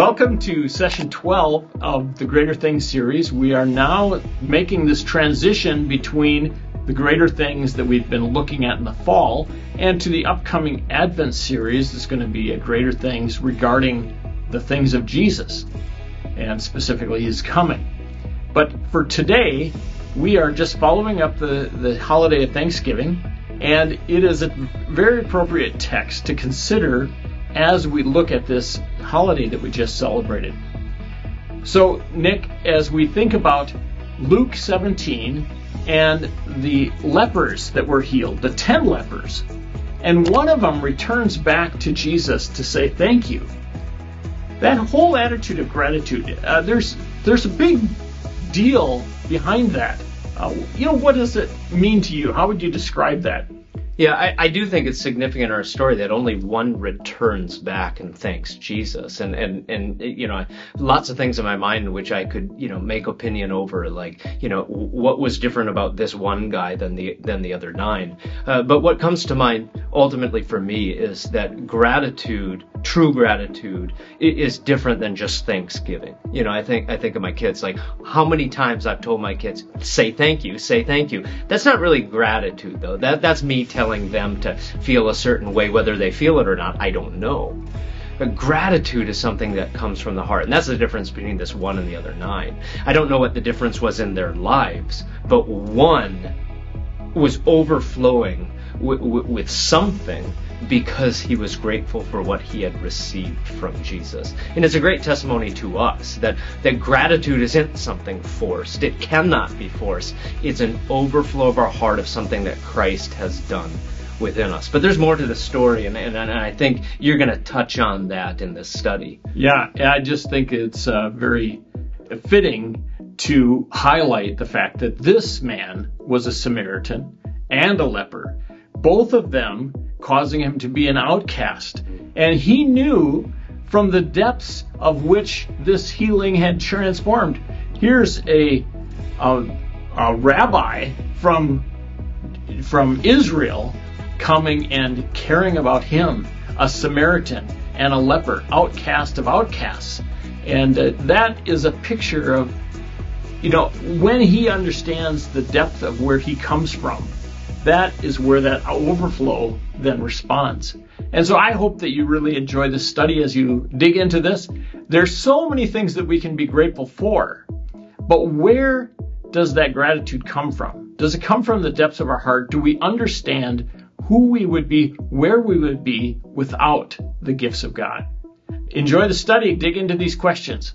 Welcome to session 12 of the Greater Things series. We are now making this transition between the greater things that we've been looking at in the fall and to the upcoming Advent series that's going to be a Greater Things regarding the things of Jesus and specifically his coming. But for today, we are just following up the holiday of Thanksgiving, and it is a very appropriate text to consider as we look at this holiday that we just celebrated. So, Nick, as we think about Luke 17 and the lepers that were healed, the 10 lepers, and one of them returns back to Jesus to say thank you. That whole attitude of gratitude, there's a big deal behind that. What does it mean to you? How would you describe that? Yeah, I do think it's significant in our story that only one returns back and thanks Jesus. And lots of things in my mind which I could, make opinion over, like, what was different about this one guy than the other 9. But what comes to mind ultimately for me is that gratitude, true gratitude, is different than just thanksgiving. I think of my kids, like how many times I've told my kids, say thank you, say thank you. That's not really gratitude, though. That's me telling them to feel a certain way. Whether they feel it or not, I don't know. But gratitude is something that comes from the heart, and that's the difference between this one and the other 9. I don't know what the difference was in their lives, but one was overflowing with something because he was grateful for what he had received from Jesus. And it's a great testimony to us that gratitude isn't something forced. It cannot be forced. It's an overflow of our heart of something that Christ has done within us. But there's more to the story, and I think you're going to touch on that in this study. Yeah, I just think it's very fitting to highlight the fact that this man was a Samaritan and a leper, both of them causing him to be an outcast. And he knew from the depths of which this healing had transformed. Here's a rabbi from Israel coming and caring about him, a Samaritan and a leper, outcast of outcasts. And that is a picture of, when he understands the depth of where he comes from, that is where that overflow then responds. And so I hope that you really enjoy this study as you dig into this. There's so many things that we can be grateful for, but where does that gratitude come from? Does it come from the depths of our heart? Do we understand who we would be, where we would be without the gifts of God? Enjoy the study. Dig into these questions.